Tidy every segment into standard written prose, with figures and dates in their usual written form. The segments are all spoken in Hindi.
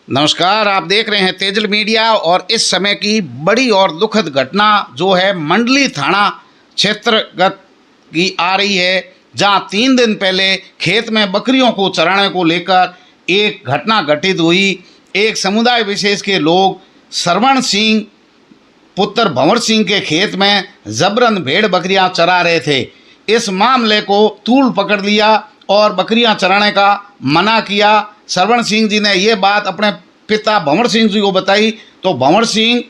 नमस्कार, आप देख रहे हैं तेजल मीडिया और इस समय की बड़ी और दुखद घटना जो है मंडली थाना क्षेत्रगत की आ रही है, जहां 3 दिन पहले खेत में बकरियों को चराने को लेकर एक घटना घटित हुई। एक समुदाय विशेष के लोग श्रवण सिंह पुत्र भंवर सिंह के खेत में जबरन भेड़ बकरियां चरा रहे थे। इस मामले को तूल पकड़ लिया और बकरियां चराने का मना किया। श्रवण सिंह जी ने ये बात अपने पिता भंवर सिंह जी को बताई तो भंवर सिंह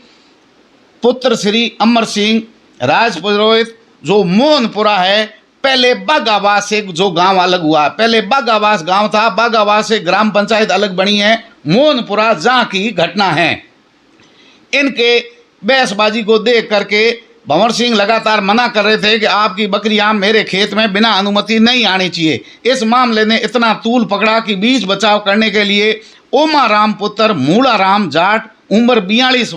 पुत्र श्री अमर सिंह राजपुरोहित जो मोहनपुरा है, पहले बागावास से जो गांव अलग हुआ, पहले बागावास गांव था, बागावास से ग्राम पंचायत अलग बनी है, मोहनपुरा जहाँ की घटना है। इनके बहसबाजी को देख करके भंवर सिंह लगातार मना कर रहे थे कि आपकी बकरियां मेरे खेत में बिना अनुमति नहीं आनी चाहिए। इस मामले ने इतना तूल पकड़ा कि बीच बचाव करने के लिए ओमा राम पुत्र मूला राम जाट उम्र 42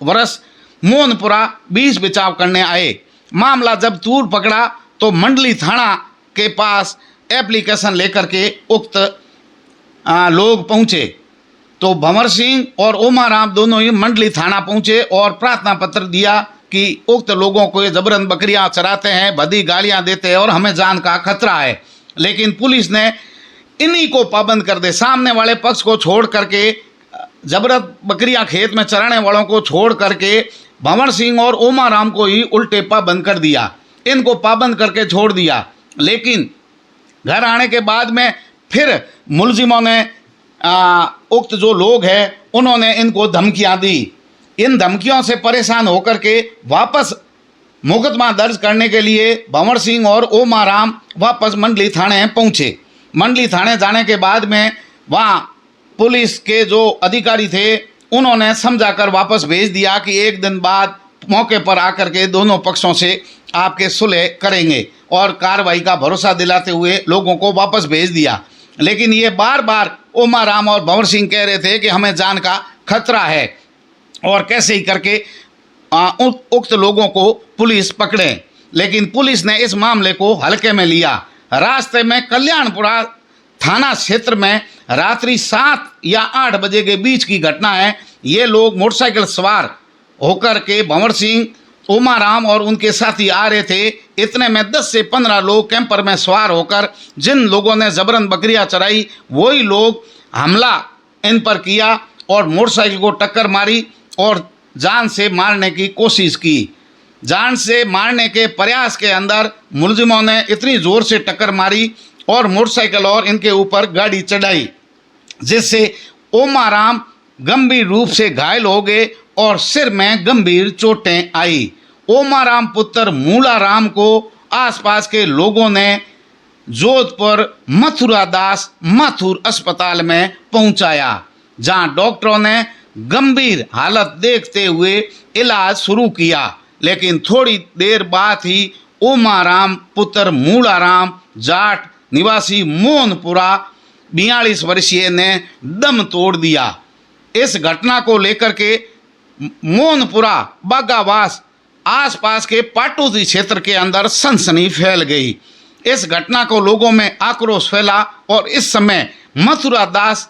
वर्ष मोहनपुरा बीच बचाव करने आए। मामला जब तूल पकड़ा तो मंडली थाना के पास एप्लीकेशन लेकर के उक्त लोग पहुँचे। तो भंवर सिंह और ओमा राम दोनों ही मंडली थाना पहुँचे और प्रार्थना पत्र दिया कि उक्त लोगों को ये जबरन बकरियां चराते हैं, भद्दी गालियां देते हैं और हमें जान का खतरा है। लेकिन पुलिस ने इन्हीं को पाबंद कर दे, सामने वाले पक्ष को छोड़ करके, जबरन बकरियां खेत में चराने वालों को छोड़ करके भंवर सिंह और ओमा राम को ही उल्टे पाबंद कर दिया, इनको पाबंद करके छोड़ दिया। लेकिन घर आने के बाद में फिर मुलजिमों ने उक्त जो लोग हैं उन्होंने इनको धमकियां दी। इन धमकियों से परेशान होकर के वापस मुकदमा दर्ज करने के लिए भंवर सिंह और ओमा राम वापस मंडली थाने पहुँचे। मंडली थाने जाने के बाद में वहाँ पुलिस के जो अधिकारी थे उन्होंने समझा कर वापस भेज दिया कि 1 दिन बाद मौके पर आकर के दोनों पक्षों से आपके सुलह करेंगे और कार्रवाई का भरोसा दिलाते हुए लोगों को वापस भेज दिया। लेकिन ये बार बार ओमा राम और भंवर सिंह कह रहे थे कि हमें जान का खतरा है और कैसे ही करके उक्त लोगों को पुलिस पकड़े। लेकिन पुलिस ने इस मामले को हल्के में लिया। रास्ते में कल्याणपुरा थाना क्षेत्र में रात्रि 7 या 8 बजे के बीच की घटना है। ये लोग मोटरसाइकिल सवार होकर के भंवर सिंह, ओमा राम और उनके साथी आ रहे थे। इतने में 10 से 15 लोग कैंपर में सवार होकर जिन लोगों ने जबरन बकरियां चराई वही लोग हमला इन पर किया और मोटरसाइकिल को टक्कर मारी और जान से मारने की कोशिश की। जान से मारने के प्रयास के अंदर मुलजिमों ने इतनी ज़ोर से टक्कर मारी और मोटरसाइकिल और इनके ऊपर गाड़ी चढ़ाई, जिससे ओमा राम गंभीर रूप से घायल हो गए और सिर में गंभीर चोटें आई। ओमा राम पुत्र मूला राम को आसपास के लोगों ने जोधपुर मथुरा दास माथुर अस्पताल में पहुंचाया, जहां डॉक्टरों ने गंभीर हालत देखते हुए इलाज शुरू किया। लेकिन थोड़ी देर बाद ही ओमा राम पुत्र मूला राम जाट निवासी मोहनपुरा 42 वर्षीय ने दम तोड़ दिया। इस घटना को लेकर के मोहनपुरा बागावास आसपास के पाटोदी क्षेत्र के अंदर सनसनी फैल गई। इस घटना को लोगों में आक्रोश फैला और इस समय मथुरा दास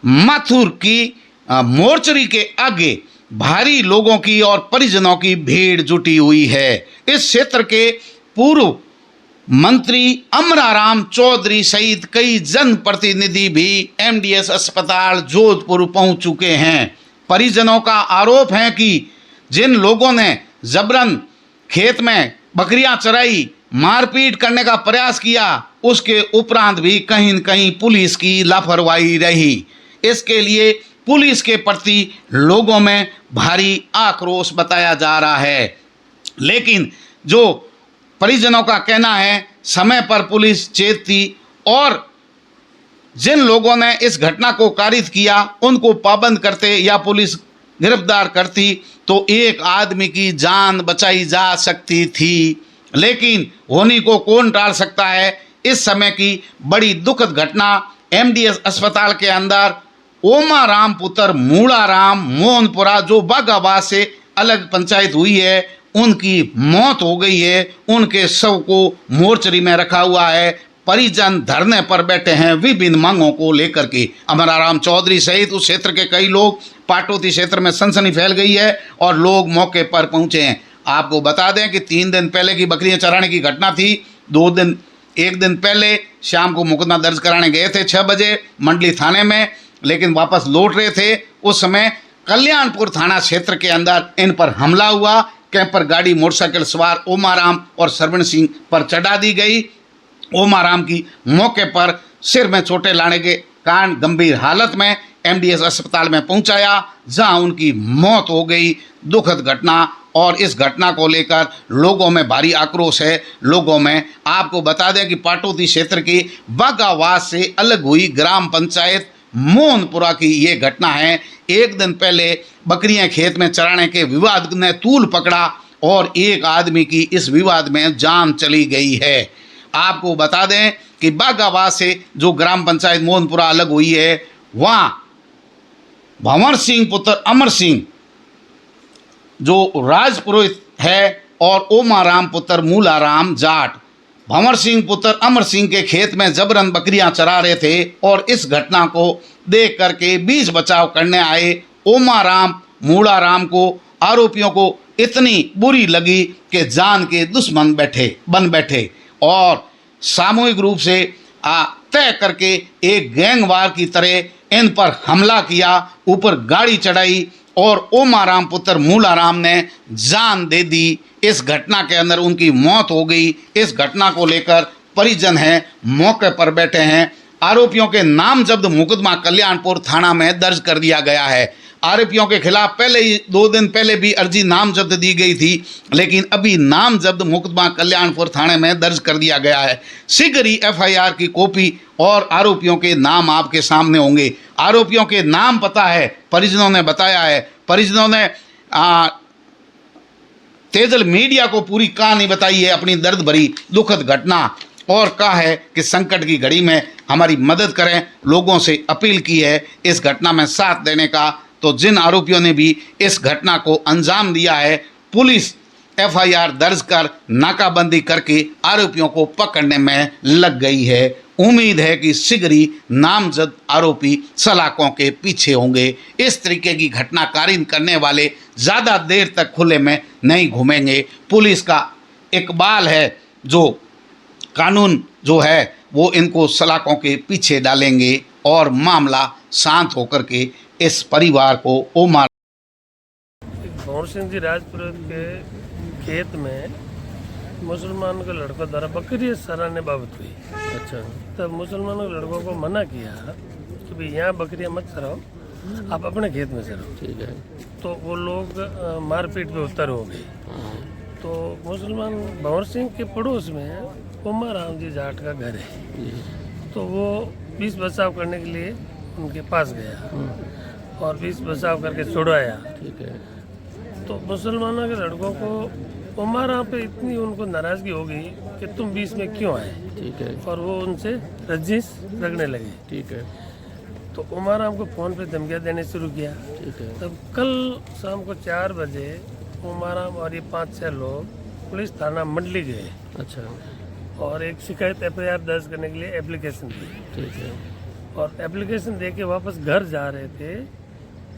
माथुर की मोर्चरी के आगे भारी लोगों की और परिजनों की भीड़ जुटी हुई है। इस क्षेत्र के पूर्व मंत्री अमराराम चौधरी सहित कई जनप्रतिनिधि भी एमडीएस अस्पताल जोधपुर पहुंच चुके हैं। परिजनों का आरोप है कि जिन लोगों ने जबरन खेत में बकरियां चराई, मारपीट करने का प्रयास किया, उसके उपरांत भी कहीं न कहीं पुलिस की लापरवाही रही। इसके लिए पुलिस के प्रति लोगों में भारी आक्रोश बताया जा रहा है। लेकिन जो परिजनों का कहना है समय पर पुलिस चेतती और जिन लोगों ने इस घटना को कारित किया उनको पाबंद करते या पुलिस गिरफ्तार करती तो एक आदमी की जान बचाई जा सकती थी। लेकिन होनी को कौन टाल सकता है। इस समय की बड़ी दुखद घटना एमडीएस अस्पताल के अंदर ओमा राम पुत्र मूला राम मोहनपुरा जो बागाबाद से अलग पंचायत हुई है उनकी मौत हो गई है। उनके शव को मोर्चरी में रखा हुआ है। परिजन धरने पर बैठे हैं विभिन्न मांगों को लेकर के। अमराराम चौधरी सहित उस क्षेत्र के कई लोग, पाटोती क्षेत्र में सनसनी फैल गई है और लोग मौके पर पहुंचे हैं। आपको बता दें कि 3 दिन पहले की बकरियां चराने की घटना थी। 1 दिन पहले शाम को मुकदमा दर्ज कराने गए थे 6 बजे मंडली थाने में, लेकिन वापस लौट रहे थे। उस समय कल्याणपुर थाना क्षेत्र के अंदर इन पर हमला हुआ। कैंपर गाड़ी मोटरसाइकिल सवार ओमाराम और सरवण सिंह पर चढ़ा दी गई। ओमाराम की मौके पर सिर में चोटें लाने के कारण गंभीर हालत में एमडीएस अस्पताल में पहुंचाया, जहां उनकी मौत हो गई। दुखद घटना, और इस घटना को लेकर लोगों में भारी आक्रोश है। लोगों में आपको बता दें कि पाटोती क्षेत्र की बागावास से अलग हुई ग्राम पंचायत मोहनपुरा की ये घटना है। 1 दिन पहले बकरियां खेत में चराने के विवाद ने तूल पकड़ा और एक आदमी की इस विवाद में जान चली गई है। आपको बता दें कि बागावास से जो ग्राम पंचायत मोहनपुरा अलग हुई है, वहाँ भंवर सिंह पुत्र अमर सिंह जो राजपुरोहित है और ओमाराम पुत्र मूलाराम जाट भंवर सिंह पुत्र अमर सिंह के खेत में जबरन बकरियां चरा रहे थे और इस घटना को देख करके बीच बचाव करने आए ओमाराम मूलाराम को, आरोपियों को इतनी बुरी लगी कि जान के दुश्मन बन बैठे और सामूहिक रूप से तय करके एक गैंगवार की तरह इन पर हमला किया, ऊपर गाड़ी चढ़ाई और ओमाराम पुत्र मूलाराम ने जान दे दी। इस घटना के अंदर उनकी मौत हो गई। इस घटना को लेकर परिजन हैं मौके पर बैठे हैं। आरोपियों के नाम जब्त मुकदमा कल्याणपुर थाना में दर्ज कर दिया गया है। आरोपियों के खिलाफ पहले ही 2 दिन पहले भी अर्जी नाम जब्त दी गई थी, लेकिन अभी नाम जब्त मुकदमा कल्याणपुर थाने में दर्ज कर दिया गया है। शीघ्र ही एफआईआर की कॉपी और आरोपियों के नाम आपके सामने होंगे। आरोपियों के नाम पता है, परिजनों ने बताया है। परिजनों ने तेजल मीडिया को पूरी कहानी बताई है, अपनी दर्द भरी दुखद घटना, और कहा है कि संकट की घड़ी में हमारी मदद करें। लोगों से अपील की है इस घटना में साथ देने का। तो जिन आरोपियों ने भी इस घटना को अंजाम दिया है, पुलिस एफआईआर दर्ज कर नाकाबंदी करके आरोपियों को पकड़ने में लग गई है। उम्मीद है कि शीघ्र ही नामजद आरोपी सलाखों के पीछे होंगे। इस तरीके की घटनाकारी करने वाले ज़्यादा देर तक खुले में नहीं घूमेंगे। पुलिस का इकबाल है, जो कानून जो है वो इनको सलाखों के पीछे डालेंगे और मामला शांत होकर के इस परिवार को ओमार भंवर सिंह जी राजपुर के खेत में मुसलमान के लड़कों द्वारा बकरी सराहने बाबत हुई। अच्छा, तब मुसलमानों के लड़कों को मना किया कि भाई यहाँ बकरियाँ मत चराओ, आप अपने खेत में चराओ। ठीक है। तो वो लोग मारपीट पे उतर हो गए। तो मुसलमान भंवर सिंह के पड़ोस में ओमाराम जी जाट का घर है, तो वो बीच बचाव करने के लिए उनके पास गया और बीच बचाव करके छुड़वाया। ठीक है। तो मुसलमानों के लड़कों को ओमाराम पे इतनी उनको नाराजगी हो गई कि तुम बीच में क्यों आए। ठीक है। और वो उनसे रंजिश रखने लगे। ठीक है। तो ओमाराम को फ़ोन पे धमकियाँ देने शुरू किया। ठीक है। तब कल शाम को 4 बजे ओमाराम और ये 5-6 लोग पुलिस थाना मंडली गए। अच्छा। और एक शिकायत एफआईआर दर्ज करने के लिए एप्लीकेशन दी। ठीक है। और एप्लीकेशन दे के वापस घर जा रहे थे,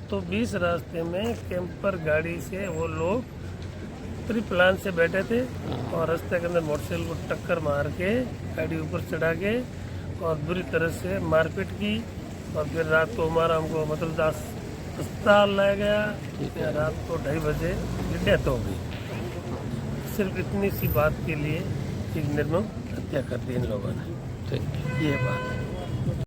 तो 20 रास्ते में कैंपर गाड़ी से वो लोग प्री प्लान से बैठे थे और रास्ते के अंदर मोटरसाइकिल को टक्कर मार के गाड़ी ऊपर चढ़ा के और बुरी तरह से मारपीट की। और फिर रात को ओमाराम को मतलब 10 अस्पताल लाया गया। रात को 2:30 बजे डेथ हो गई। सिर्फ इतनी सी बात के लिए एक निर्मम हत्या कर दी इन लोगों ने। ठीक, ये बात है।